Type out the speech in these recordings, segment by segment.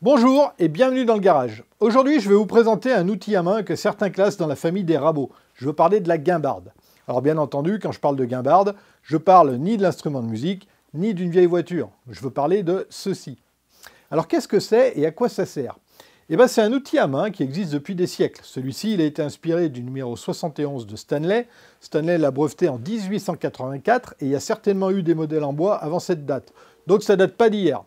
Bonjour et bienvenue dans le garage. Aujourd'hui, je vais vous présenter un outil à main que certains classent dans la famille des rabots. Je veux parler de la guimbarde. Alors bien entendu, quand je parle de guimbarde, je parle ni de l'instrument de musique, ni d'une vieille voiture. Je veux parler de ceci. Alors qu'est-ce que c'est et à quoi ça sert? Eh bien, c'est un outil à main qui existe depuis des siècles. Celui-ci, il a été inspiré du numéro 71 de Stanley. Stanley l'a breveté en 1884 et il y a certainement eu des modèles en bois avant cette date. Donc ça date pas d'hier.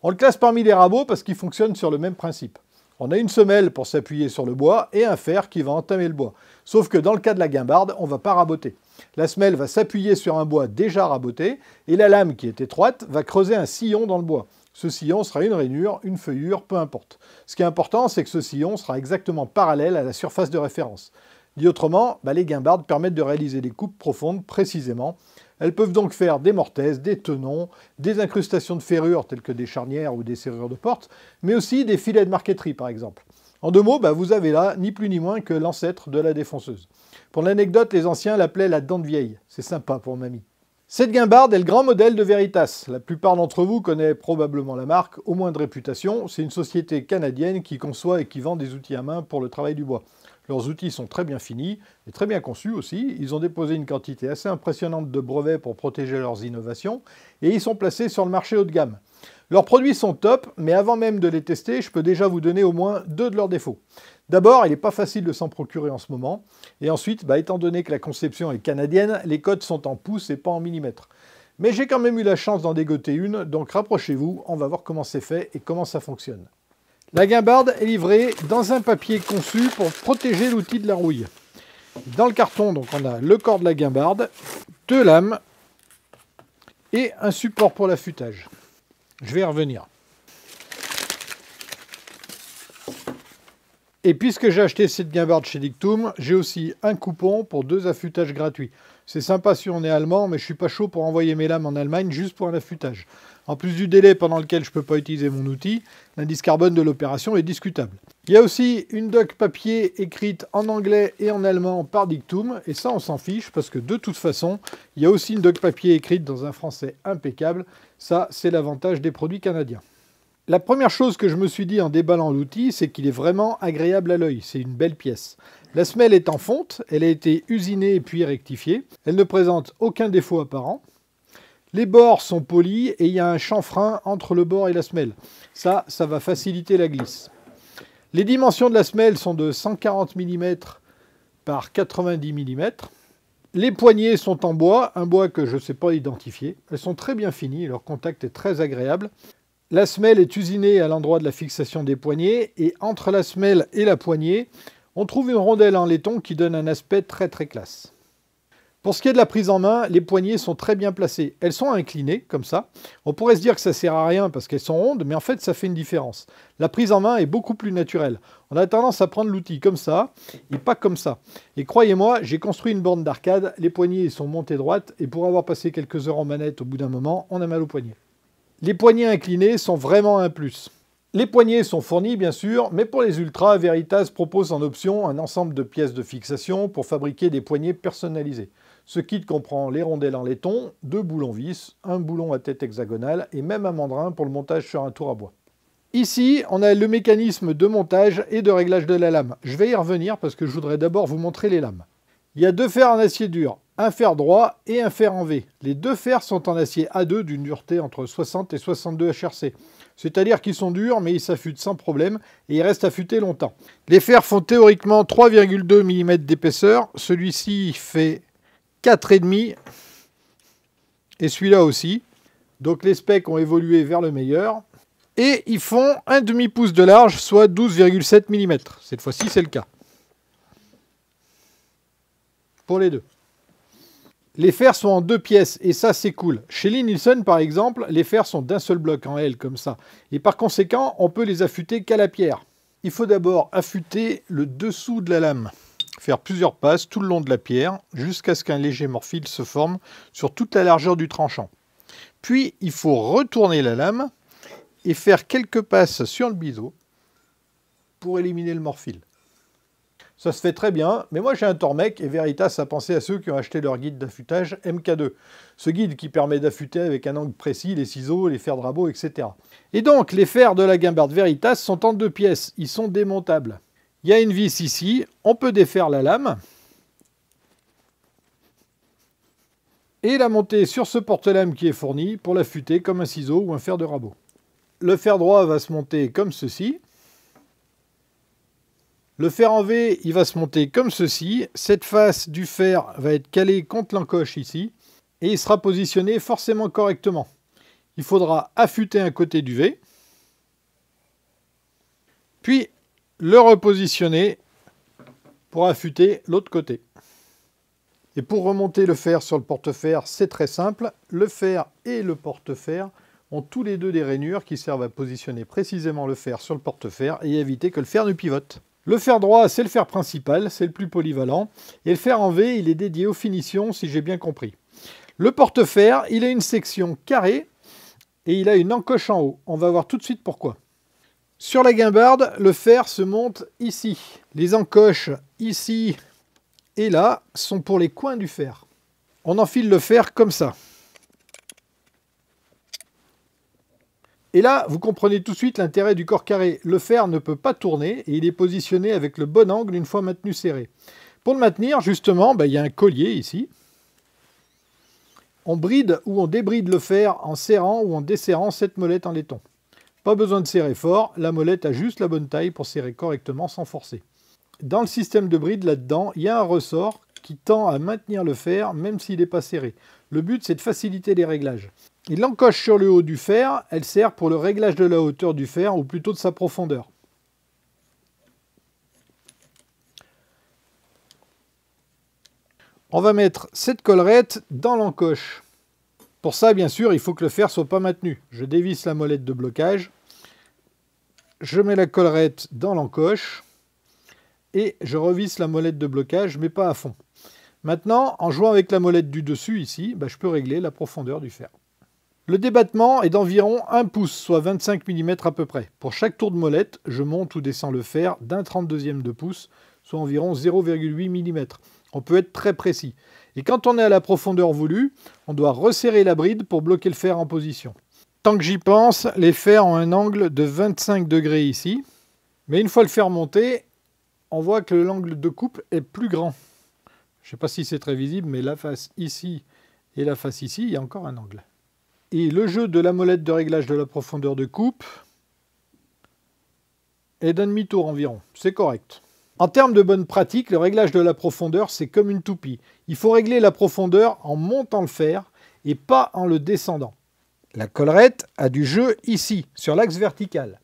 On le classe parmi les rabots parce qu'il fonctionne sur le même principe. On a une semelle pour s'appuyer sur le bois et un fer qui va entamer le bois. Sauf que dans le cas de la guimbarde, on ne va pas raboter. La semelle va s'appuyer sur un bois déjà raboté et la lame qui est étroite va creuser un sillon dans le bois. Ce sillon sera une rainure, une feuillure, peu importe. Ce qui est important, c'est que ce sillon sera exactement parallèle à la surface de référence. Dit autrement, les guimbardes permettent de réaliser des coupes profondes précisément. Elles peuvent donc faire des mortaises, des tenons, des incrustations de ferrures telles que des charnières ou des serrures de porte, mais aussi des filets de marqueterie par exemple. En deux mots, vous avez là ni plus ni moins que l'ancêtre de la défonceuse. Pour l'anecdote, les anciens l'appelaient la dent de vieille. C'est sympa pour mamie. Cette guimbarde est le grand modèle de Veritas. La plupart d'entre vous connaissent probablement la marque, au moins de réputation. C'est une société canadienne qui conçoit et qui vend des outils à main pour le travail du bois. Leurs outils sont très bien finis et très bien conçus aussi. Ils ont déposé une quantité assez impressionnante de brevets pour protéger leurs innovations et ils sont placés sur le marché haut de gamme. Leurs produits sont top, mais avant même de les tester, je peux déjà vous donner au moins deux de leurs défauts. D'abord, il n'est pas facile de s'en procurer en ce moment. Et ensuite, étant donné que la conception est canadienne, les codes sont en pouces et pas en millimètres. Mais j'ai quand même eu la chance d'en dégoter une, donc rapprochez-vous, on va voir comment c'est fait et comment ça fonctionne. La guimbarde est livrée dans un papier conçu pour protéger l'outil de la rouille. Dans le carton, donc, on a le corps de la guimbarde, deux lames et un support pour l'affûtage. Je vais y revenir. Et puisque j'ai acheté cette guimbarde chez Dictum, j'ai aussi un coupon pour 2 affûtages gratuits. C'est sympa si on est allemand, mais je suis pas chaud pour envoyer mes lames en Allemagne juste pour un affûtage. En plus du délai pendant lequel je ne peux pas utiliser mon outil, l'indice carbone de l'opération est discutable. Il y a aussi une doc papier écrite en anglais et en allemand par Dictum, et ça on s'en fiche parce que de toute façon, il y a aussi une doc papier écrite dans un français impeccable. Ça, c'est l'avantage des produits canadiens. La première chose que je me suis dit en déballant l'outil, c'est qu'il est vraiment agréable à l'œil. C'est une belle pièce. La semelle est en fonte, elle a été usinée et puis rectifiée. Elle ne présente aucun défaut apparent. Les bords sont polis et il y a un chanfrein entre le bord et la semelle. Ça va faciliter la glisse. Les dimensions de la semelle sont de 140 mm par 90 mm. Les poignées sont en bois, un bois que je ne sais pas identifier. Elles sont très bien finies, leur contact est très agréable. La semelle est usinée à l'endroit de la fixation des poignées et entre la semelle et la poignée, on trouve une rondelle en laiton qui donne un aspect très très classe. Pour ce qui est de la prise en main, les poignées sont très bien placées. Elles sont inclinées, comme ça. On pourrait se dire que ça ne sert à rien parce qu'elles sont rondes, mais en fait ça fait une différence. La prise en main est beaucoup plus naturelle. On a tendance à prendre l'outil comme ça et pas comme ça. Et croyez-moi, j'ai construit une borne d'arcade, les poignées sont montées droites et pour avoir passé quelques heures en manette au bout d'un moment, on a mal aux poignets. Les poignées inclinées sont vraiment un plus. Les poignées sont fournies bien sûr, mais pour les ultras, Veritas propose en option un ensemble de pièces de fixation pour fabriquer des poignées personnalisées. Ce kit comprend les rondelles en laiton, 2 boulons vis, un boulon à tête hexagonale et même un mandrin pour le montage sur un tour à bois. Ici, on a le mécanisme de montage et de réglage de la lame. Je vais y revenir parce que je voudrais d'abord vous montrer les lames. Il y a 2 fers en acier dur, un fer droit et un fer en V. Les 2 fers sont en acier A2 d'une dureté entre 60 et 62 HRC. C'est-à-dire qu'ils sont durs, mais ils s'affûtent sans problème et ils restent affûtés longtemps. Les fers font théoriquement 3,2 mm d'épaisseur. Celui-ci fait 4,5 et celui-là aussi. Donc les specs ont évolué vers le meilleur. Et ils font un demi-pouce de large, soit 12,7 mm. Cette fois-ci, c'est le cas. Pour les deux. Les fers sont en 2 pièces et ça c'est cool. Chez Lie-Nielsen par exemple, les fers sont d'un seul bloc en L comme ça. Et par conséquent, on peut les affûter qu'à la pierre. Il faut d'abord affûter le dessous de la lame. Faire plusieurs passes tout le long de la pierre jusqu'à ce qu'un léger morfil se forme sur toute la largeur du tranchant. Puis il faut retourner la lame et faire quelques passes sur le biseau pour éliminer le morfil. Ça se fait très bien, mais moi j'ai un Tormec et Veritas a pensé à ceux qui ont acheté leur guide d'affûtage MK2. Ce guide qui permet d'affûter avec un angle précis les ciseaux, les fers de rabot, etc. Et donc les fers de la guimbarde Veritas sont en 2 pièces, ils sont démontables. Il y a une vis ici, on peut défaire la lame et la monter sur ce porte-lame qui est fourni pour l'affûter comme un ciseau ou un fer de rabot. Le fer droit va se monter comme ceci. Le fer en V, il va se monter comme ceci. Cette face du fer va être calée contre l'encoche ici. Et il sera positionné forcément correctement. Il faudra affûter un côté du V. Puis le repositionner pour affûter l'autre côté. Et pour remonter le fer sur le porte-fer, c'est très simple. Le fer et le porte-fer ont tous les deux des rainures qui servent à positionner précisément le fer sur le porte-fer et éviter que le fer ne pivote. Le fer droit, c'est le fer principal, c'est le plus polyvalent. Et le fer en V, il est dédié aux finitions, si j'ai bien compris. Le porte-fer, il a une section carrée et il a une encoche en haut. On va voir tout de suite pourquoi. Sur la guimbarde, le fer se monte ici. Les encoches ici et là sont pour les coins du fer. On enfile le fer comme ça. Et là, vous comprenez tout de suite l'intérêt du corps carré. Le fer ne peut pas tourner et il est positionné avec le bon angle une fois maintenu serré. Pour le maintenir, justement, il y a un collier ici. On bride ou on débride le fer en serrant ou en desserrant cette molette en laiton. Pas besoin de serrer fort, la molette a juste la bonne taille pour serrer correctement sans forcer. Dans le système de bride, là-dedans, il y a un ressort qui tend à maintenir le fer même s'il n'est pas serré. Le but, c'est de faciliter les réglages. Et l'encoche sur le haut du fer, elle sert pour le réglage de la hauteur du fer ou plutôt de sa profondeur. On va mettre cette collerette dans l'encoche. Pour ça, bien sûr, il faut que le fer ne soit pas maintenu. Je dévisse la molette de blocage, je mets la collerette dans l'encoche et je revisse la molette de blocage, mais pas à fond. Maintenant, en jouant avec la molette du dessus ici, je peux régler la profondeur du fer. Le débattement est d'environ 1 pouce, soit 25 mm à peu près. Pour chaque tour de molette, je monte ou descends le fer d'un 32e de pouce, soit environ 0,8 mm. On peut être très précis. Et quand on est à la profondeur voulue, on doit resserrer la bride pour bloquer le fer en position. Tant que j'y pense, les fers ont un angle de 25 degrés ici. Mais une fois le fer monté, on voit que l'angle de coupe est plus grand. Je ne sais pas si c'est très visible, mais la face ici et la face ici, il y a encore un angle. Et le jeu de la molette de réglage de la profondeur de coupe est d'un demi-tour environ. C'est correct. En termes de bonne pratique, le réglage de la profondeur, c'est comme une toupie. Il faut régler la profondeur en montant le fer et pas en le descendant. La collerette a du jeu ici, sur l'axe vertical.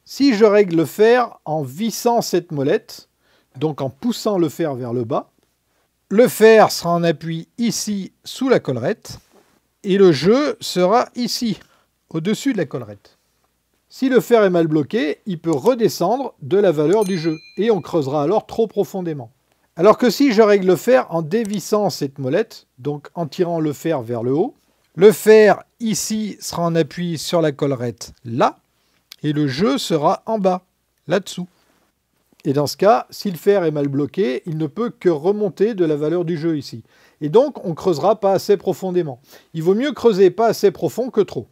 Si je règle le fer en vissant cette molette, donc en poussant le fer vers le bas, le fer sera en appui ici sous la collerette et le jeu sera ici, au-dessus de la collerette. Si le fer est mal bloqué, il peut redescendre de la valeur du jeu et on creusera alors trop profondément. Alors que si je règle le fer en dévissant cette molette, donc en tirant le fer vers le haut, le fer ici sera en appui sur la collerette là et le jeu sera en bas, là-dessous. Et dans ce cas, si le fer est mal bloqué, il ne peut que remonter de la valeur du jeu ici. Et donc, on ne creusera pas assez profondément. Il vaut mieux creuser pas assez profond que trop.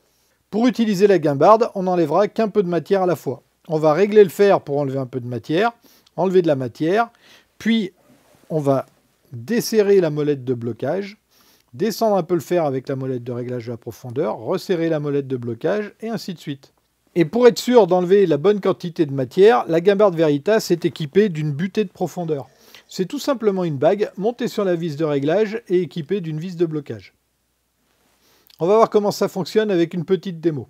Pour utiliser la guimbarde, on n'enlèvera qu'un peu de matière à la fois. On va régler le fer pour enlever un peu de matière, enlever de la matière, puis on va desserrer la molette de blocage, descendre un peu le fer avec la molette de réglage de la profondeur, resserrer la molette de blocage, et ainsi de suite. Et pour être sûr d'enlever la bonne quantité de matière, la guimbarde Veritas est équipée d'une butée de profondeur. C'est tout simplement une bague montée sur la vis de réglage et équipée d'une vis de blocage. On va voir comment ça fonctionne avec une petite démo.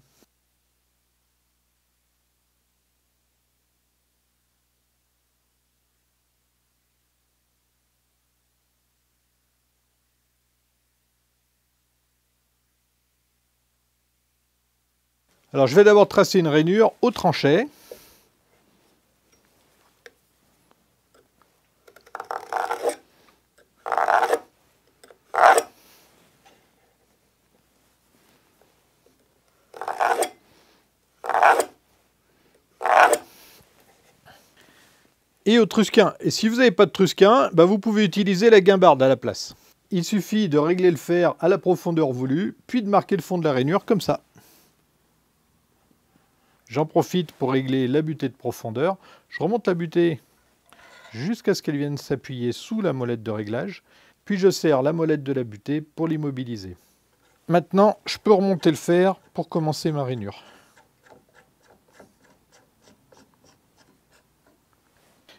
Alors je vais d'abord tracer une rainure au tranchet. et au trusquin. Et si vous n'avez pas de trusquin, bah vous pouvez utiliser la guimbarde à la place. Il suffit de régler le fer à la profondeur voulue, puis de marquer le fond de la rainure comme ça. J'en profite pour régler la butée de profondeur. Je remonte la butée jusqu'à ce qu'elle vienne s'appuyer sous la molette de réglage, puis je serre la molette de la butée pour l'immobiliser. Maintenant, je peux remonter le fer pour commencer ma rainure.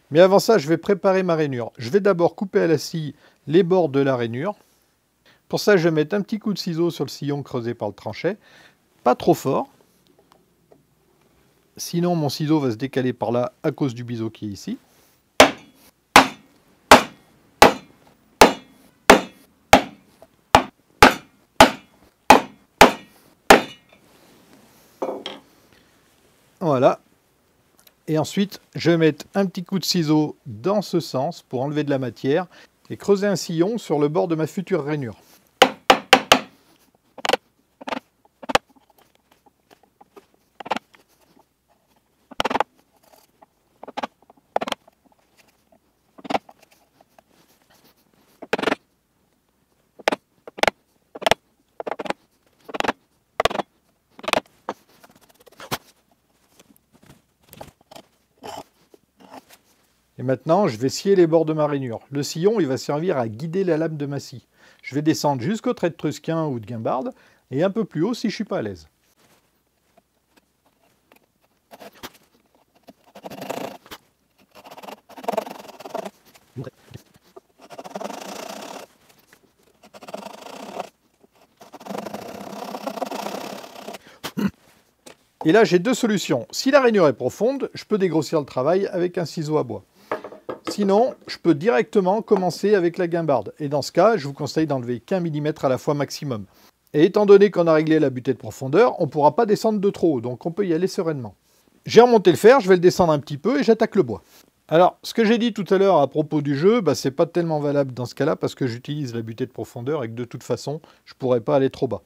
Mais avant ça, je vais préparer ma rainure. Je vais d'abord couper à la scie les bords de la rainure. Pour ça, je vais mettre un petit coup de ciseau sur le sillon creusé par le tranchet. Pas trop fort. Sinon, mon ciseau va se décaler par là à cause du biseau qui est ici. Voilà. Et ensuite, je vais mettre un petit coup de ciseau dans ce sens pour enlever de la matière et creuser un sillon sur le bord de ma future rainure. Et maintenant, je vais scier les bords de ma rainure. Le sillon, il va servir à guider la lame de ma scie. Je vais descendre jusqu'au trait de trusquin ou de guimbarde, et un peu plus haut si je ne suis pas à l'aise. Et là, j'ai deux solutions. Si la rainure est profonde, je peux dégrossir le travail avec un ciseau à bois. Sinon, je peux directement commencer avec la guimbarde. Et dans ce cas, je vous conseille d'enlever qu'1 mm à la fois maximum. Et étant donné qu'on a réglé la butée de profondeur, on ne pourra pas descendre de trop haut, donc on peut y aller sereinement. J'ai remonté le fer, je vais le descendre un petit peu et j'attaque le bois. Alors, ce que j'ai dit tout à l'heure à propos du jeu, c'est pas tellement valable dans ce cas-là parce que j'utilise la butée de profondeur et que de toute façon, je ne pourrais pas aller trop bas.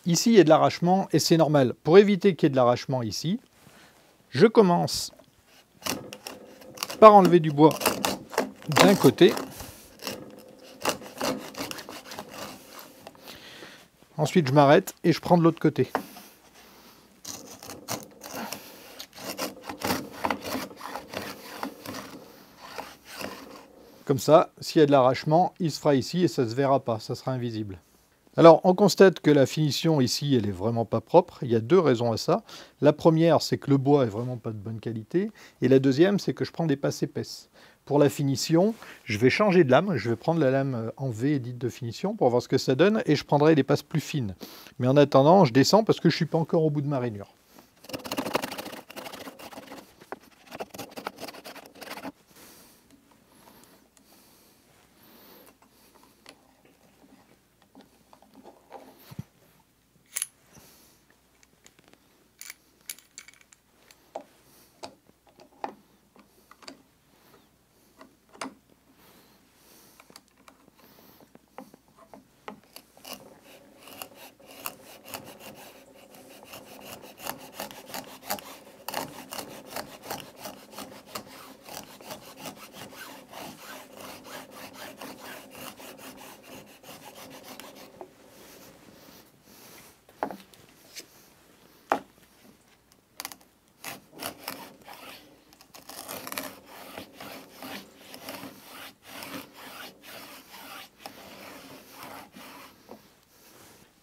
Ici, il y a de l'arrachement et c'est normal. Pour éviter qu'il y ait de l'arrachement ici, je commence par enlever du bois d'un côté. Ensuite, je m'arrête et je prends de l'autre côté. Comme ça, s'il y a de l'arrachement, il se fera ici et ça ne se verra pas, ça sera invisible. Alors, on constate que la finition ici, elle est vraiment pas propre. Il y a deux raisons à ça. La première, c'est que le bois est vraiment pas de bonne qualité. Et la deuxième, c'est que je prends des passes épaisses. Pour la finition, je vais changer de lame. Je vais prendre la lame en V dite de finition pour voir ce que ça donne. Et je prendrai des passes plus fines. Mais en attendant, je descends parce que je ne suis pas encore au bout de ma rainure.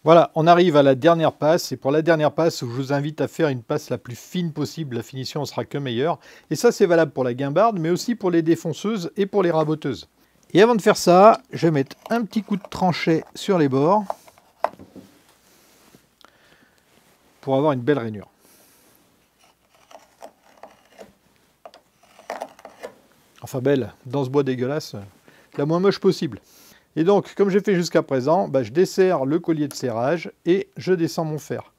Voilà, on arrive à la dernière passe, et pour la dernière passe, je vous invite à faire une passe la plus fine possible, la finition ne sera que meilleure. Et ça, c'est valable pour la guimbarde, mais aussi pour les défonceuses et pour les raboteuses. Et avant de faire ça, je vais mettre un petit coup de tranchet sur les bords, pour avoir une belle rainure. Enfin belle, dans ce bois dégueulasse, la moins moche possible. Et donc, comme j'ai fait jusqu'à présent, je desserre le collier de serrage et je descends mon fer.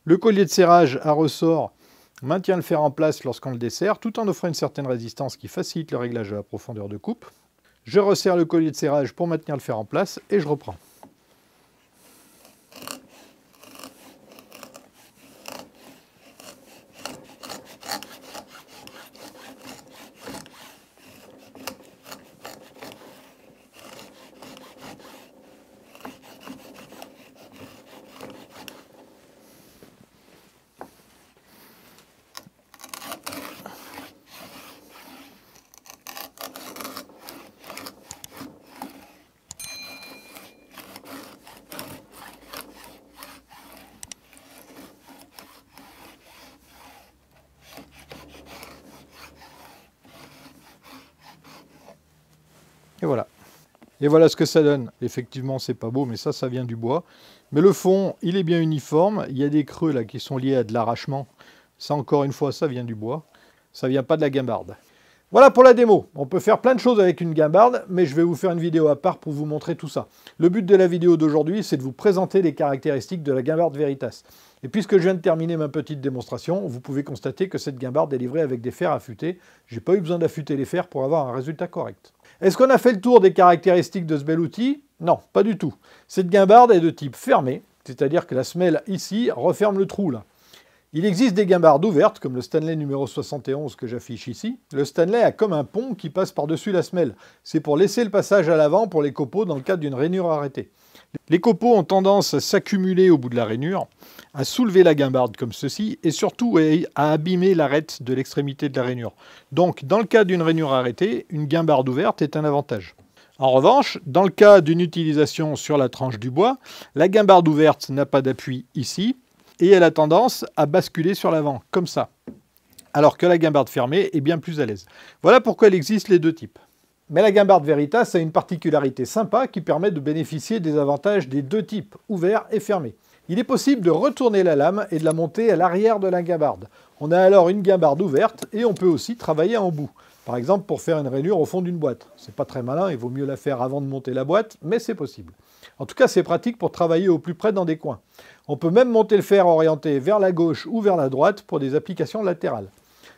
Le collier de serrage à ressort maintient le fer en place lorsqu'on le dessert, tout en offrant une certaine résistance qui facilite le réglage de la profondeur de coupe. Je resserre le collier de serrage pour maintenir le fer en place et je reprends. Et voilà. Et voilà ce que ça donne. Effectivement, c'est pas beau, mais ça vient du bois. Mais le fond, il est bien uniforme. Il y a des creux là qui sont liés à de l'arrachement. Ça, encore une fois, ça vient du bois. Ça vient pas de la guimbarde. Voilà pour la démo. On peut faire plein de choses avec une guimbarde, mais je vais vous faire une vidéo à part pour vous montrer tout ça. Le but de la vidéo d'aujourd'hui, c'est de vous présenter les caractéristiques de la guimbarde Veritas. Et puisque je viens de terminer ma petite démonstration, vous pouvez constater que cette guimbarde est livrée avec des fers affûtés. J'ai pas eu besoin d'affûter les fers pour avoir un résultat correct. Est-ce qu'on a fait le tour des caractéristiques de ce bel outil? Non, pas du tout. Cette guimbarde est de type fermé, c'est-à-dire que la semelle ici referme le trou là. Il existe des guimbardes ouvertes, comme le Stanley numéro 71 que j'affiche ici. Le Stanley a comme un pont qui passe par-dessus la semelle. C'est pour laisser le passage à l'avant pour les copeaux dans le cadre d'une rainure arrêtée. Les copeaux ont tendance à s'accumuler au bout de la rainure, à soulever la guimbarde comme ceci, et surtout à abîmer l'arête de l'extrémité de la rainure. Donc, dans le cas d'une rainure arrêtée, une guimbarde ouverte est un avantage. En revanche, dans le cas d'une utilisation sur la tranche du bois, la guimbarde ouverte n'a pas d'appui ici, et elle a tendance à basculer sur l'avant, comme ça. Alors que la guimbarde fermée est bien plus à l'aise. Voilà pourquoi il existe les deux types. Mais la guimbarde Veritas a une particularité sympa qui permet de bénéficier des avantages des deux types, ouvert et fermé. Il est possible de retourner la lame et de la monter à l'arrière de la guimbarde. On a alors une guimbarde ouverte et on peut aussi travailler en bout. Par exemple pour faire une rainure au fond d'une boîte. C'est pas très malin, il vaut mieux la faire avant de monter la boîte, mais c'est possible. En tout cas, c'est pratique pour travailler au plus près dans des coins. On peut même monter le fer orienté vers la gauche ou vers la droite pour des applications latérales.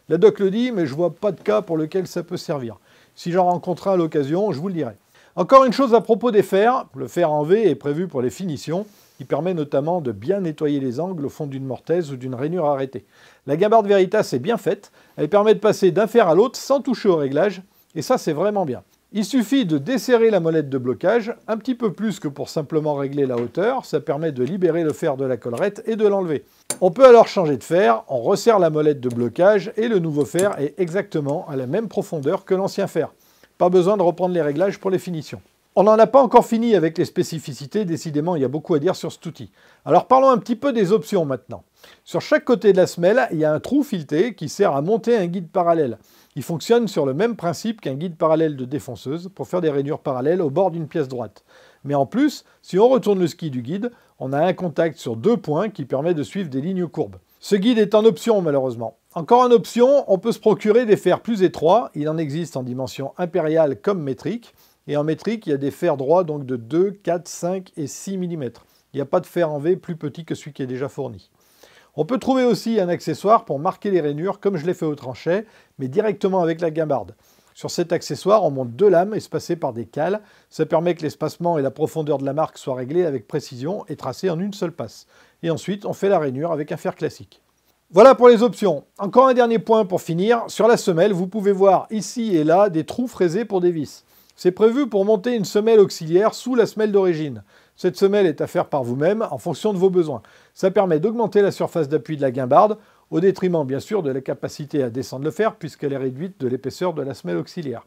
La doc le dit, mais je vois pas de cas pour lequel ça peut servir. Si j'en rencontrerai à l'occasion, je vous le dirai. Encore une chose à propos des fers, le fer en V est prévu pour les finitions, qui permet notamment de bien nettoyer les angles au fond d'une mortaise ou d'une rainure arrêtée. La guimbarde Veritas est bien faite, elle permet de passer d'un fer à l'autre sans toucher au réglage, et ça c'est vraiment bien. Il suffit de desserrer la molette de blocage, un petit peu plus que pour simplement régler la hauteur, ça permet de libérer le fer de la collerette et de l'enlever. On peut alors changer de fer, on resserre la molette de blocage et le nouveau fer est exactement à la même profondeur que l'ancien fer. Pas besoin de reprendre les réglages pour les finitions. On n'en a pas encore fini avec les spécificités, décidément il y a beaucoup à dire sur cet outil. Alors parlons un petit peu des options maintenant. Sur chaque côté de la semelle, il y a un trou fileté qui sert à monter un guide parallèle. Il fonctionne sur le même principe qu'un guide parallèle de défonceuse pour faire des rainures parallèles au bord d'une pièce droite. Mais en plus, si on retourne le ski du guide, on a un contact sur deux points qui permet de suivre des lignes courbes. Ce guide est en option malheureusement. Encore en option, on peut se procurer des fers plus étroits. Il en existe en dimension impériale comme métrique. Et en métrique, il y a des fers droits donc de 2, 4, 5 et 6 mm. Il n'y a pas de fer en V plus petit que celui qui est déjà fourni. On peut trouver aussi un accessoire pour marquer les rainures comme je l'ai fait au tranchet, mais directement avec la guimbarde. Sur cet accessoire, on monte deux lames espacées par des cales. Ça permet que l'espacement et la profondeur de la marque soient réglés avec précision et tracés en une seule passe. Et ensuite, on fait la rainure avec un fer classique. Voilà pour les options. Encore un dernier point pour finir. Sur la semelle, vous pouvez voir ici et là des trous fraisés pour des vis. C'est prévu pour monter une semelle auxiliaire sous la semelle d'origine. Cette semelle est à faire par vous-même en fonction de vos besoins. Ça permet d'augmenter la surface d'appui de la guimbarde, au détriment bien sûr de la capacité à descendre le fer puisqu'elle est réduite de l'épaisseur de la semelle auxiliaire.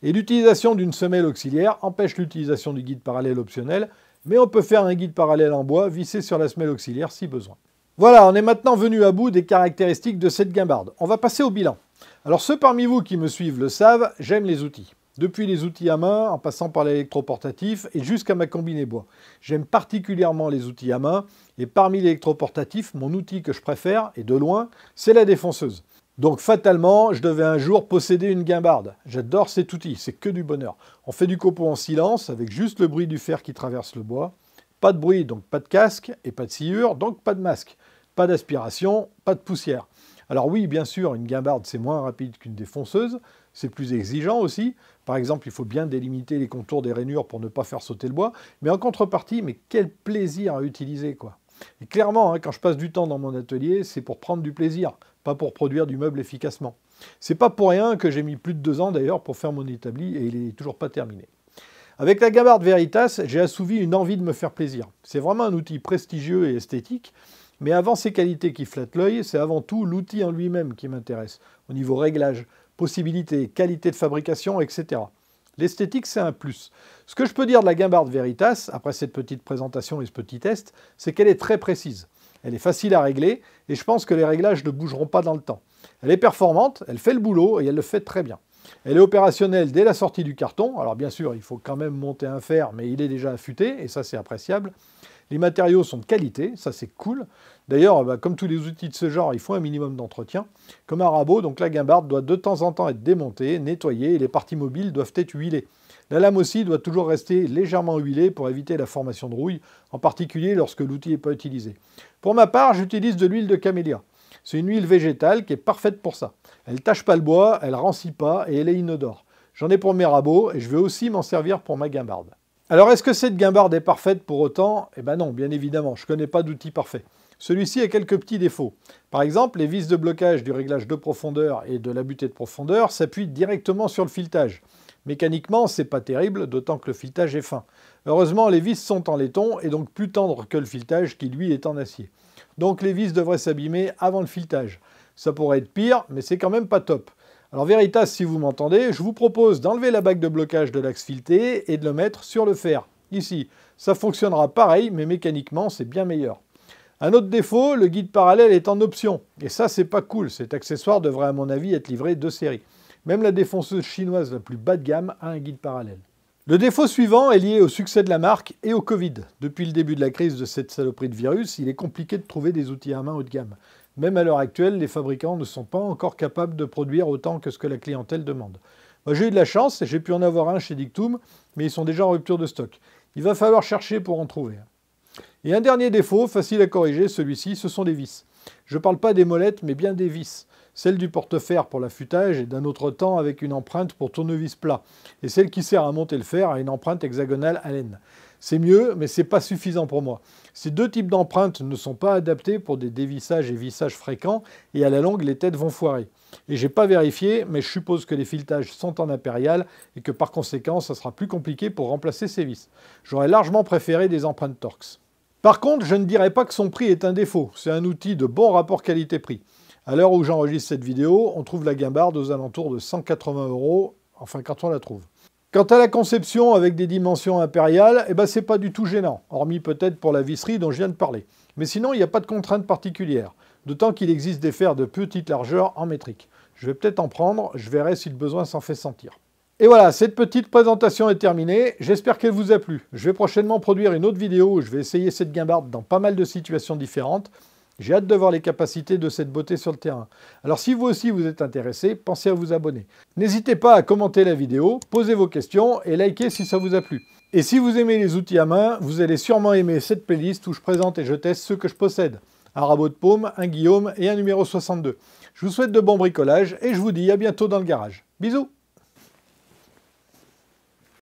Et l'utilisation d'une semelle auxiliaire empêche l'utilisation du guide parallèle optionnel, Mais on peut faire un guide parallèle en bois vissé sur la semelle auxiliaire si besoin. Voilà, on est maintenant venu à bout des caractéristiques de cette guimbarde. On va passer au bilan. Alors ceux parmi vous qui me suivent le savent, j'aime les outils. Depuis les outils à main, en passant par l'électroportatif et jusqu'à ma combinée bois. J'aime particulièrement les outils à main, et parmi l'électroportatif, mon outil que je préfère, et de loin, c'est la défonceuse. Donc fatalement, je devais un jour posséder une guimbarde. J'adore cet outil, c'est que du bonheur. On fait du copeau en silence, avec juste le bruit du fer qui traverse le bois. Pas de bruit, donc pas de casque, et pas de sciure, donc pas de masque. Pas d'aspiration, pas de poussière. Alors oui, bien sûr, une guimbarde, c'est moins rapide qu'une défonceuse, c'est plus exigeant aussi. Par exemple, il faut bien délimiter les contours des rainures pour ne pas faire sauter le bois. Mais en contrepartie, mais quel plaisir à utiliser, quoi. Et clairement, quand je passe du temps dans mon atelier, c'est pour prendre du plaisir, pas pour produire du meuble efficacement. C'est pas pour rien que j'ai mis plus de 2 ans d'ailleurs pour faire mon établi et il n'est toujours pas terminé. Avec la guimbarde Veritas, j'ai assouvi une envie de me faire plaisir. C'est vraiment un outil prestigieux et esthétique. Mais avant ces qualités qui flattent l'œil, c'est avant tout l'outil en lui-même qui m'intéresse, au niveau réglage, possibilités, qualité de fabrication, etc. L'esthétique, c'est un plus. Ce que je peux dire de la guimbarde Veritas, après cette petite présentation et ce petit test, c'est qu'elle est très précise. Elle est facile à régler, et je pense que les réglages ne bougeront pas dans le temps. Elle est performante, elle fait le boulot, et elle le fait très bien. Elle est opérationnelle dès la sortie du carton. Alors bien sûr, il faut quand même monter un fer, mais il est déjà affûté, et ça c'est appréciable. Les matériaux sont de qualité, ça c'est cool. D'ailleurs, comme tous les outils de ce genre, il faut un minimum d'entretien. Comme un rabot, donc la guimbarde doit de temps en temps être démontée, nettoyée, et les parties mobiles doivent être huilées. La lame aussi doit toujours rester légèrement huilée pour éviter la formation de rouille, en particulier lorsque l'outil n'est pas utilisé. Pour ma part, j'utilise de l'huile de camélia. C'est une huile végétale qui est parfaite pour ça. Elle ne tache pas le bois, elle ne rancit pas et elle est inodore. J'en ai pour mes rabots et je vais aussi m'en servir pour ma guimbarde. Alors, est-ce que cette guimbarde est parfaite pour autant? Eh bien non, bien évidemment, je ne connais pas d'outil parfait. Celui-ci a quelques petits défauts. Par exemple, les vis de blocage du réglage de profondeur et de la butée de profondeur s'appuient directement sur le filetage. Mécaniquement, c'est pas terrible, d'autant que le filetage est fin. Heureusement, les vis sont en laiton et donc plus tendres que le filetage qui, lui, est en acier. Donc les vis devraient s'abîmer avant le filetage. Ça pourrait être pire, mais c'est quand même pas top. Alors Veritas, si vous m'entendez, je vous propose d'enlever la bague de blocage de l'axe fileté et de le mettre sur le fer. Ici, ça fonctionnera pareil, mais mécaniquement, c'est bien meilleur. Un autre défaut, le guide parallèle est en option. Et ça, c'est pas cool. Cet accessoire devrait, à mon avis, être livré de série. Même la défonceuse chinoise la plus bas de gamme a un guide parallèle. Le défaut suivant est lié au succès de la marque et au Covid. Depuis le début de la crise de cette saloperie de virus, il est compliqué de trouver des outils à main haut de gamme. Même à l'heure actuelle, les fabricants ne sont pas encore capables de produire autant que ce que la clientèle demande. Moi, j'ai eu de la chance, j'ai pu en avoir un chez Dictum, mais ils sont déjà en rupture de stock. Il va falloir chercher pour en trouver. Et un dernier défaut, facile à corriger, celui-ci, ce sont les vis. Je ne parle pas des molettes, mais bien des vis. Celle du porte-fer pour l'affûtage et d'un autre temps avec une empreinte pour tournevis plat. Et celle qui sert à monter le fer a une empreinte hexagonale Allen. C'est mieux, mais ce n'est pas suffisant pour moi. Ces deux types d'empreintes ne sont pas adaptés pour des dévissages et vissages fréquents, et à la longue, les têtes vont foirer. Et j'ai pas vérifié, mais je suppose que les filetages sont en impérial, et que par conséquent, ça sera plus compliqué pour remplacer ces vis. J'aurais largement préféré des empreintes Torx. Par contre, je ne dirais pas que son prix est un défaut. C'est un outil de bon rapport qualité-prix. À l'heure où j'enregistre cette vidéo, on trouve la guimbarde aux alentours de 180 €, enfin quand on la trouve. Quant à la conception avec des dimensions impériales, c'est pas du tout gênant, hormis peut-être pour la visserie dont je viens de parler. Mais sinon, il n'y a pas de contrainte particulière, d'autant qu'il existe des fers de petite largeur en métrique. Je vais peut-être en prendre, je verrai si le besoin s'en fait sentir. Et voilà, cette petite présentation est terminée, j'espère qu'elle vous a plu. Je vais prochainement produire une autre vidéo où je vais essayer cette guimbarde dans pas mal de situations différentes. J'ai hâte de voir les capacités de cette beauté sur le terrain. Alors si vous aussi vous êtes intéressé, pensez à vous abonner. N'hésitez pas à commenter la vidéo, poser vos questions et liker si ça vous a plu. Et si vous aimez les outils à main, vous allez sûrement aimer cette playlist où je présente et je teste ceux que je possède. Un rabot de paume, un Guillaume et un numéro 62. Je vous souhaite de bons bricolages et je vous dis à bientôt dans le garage. Bisous!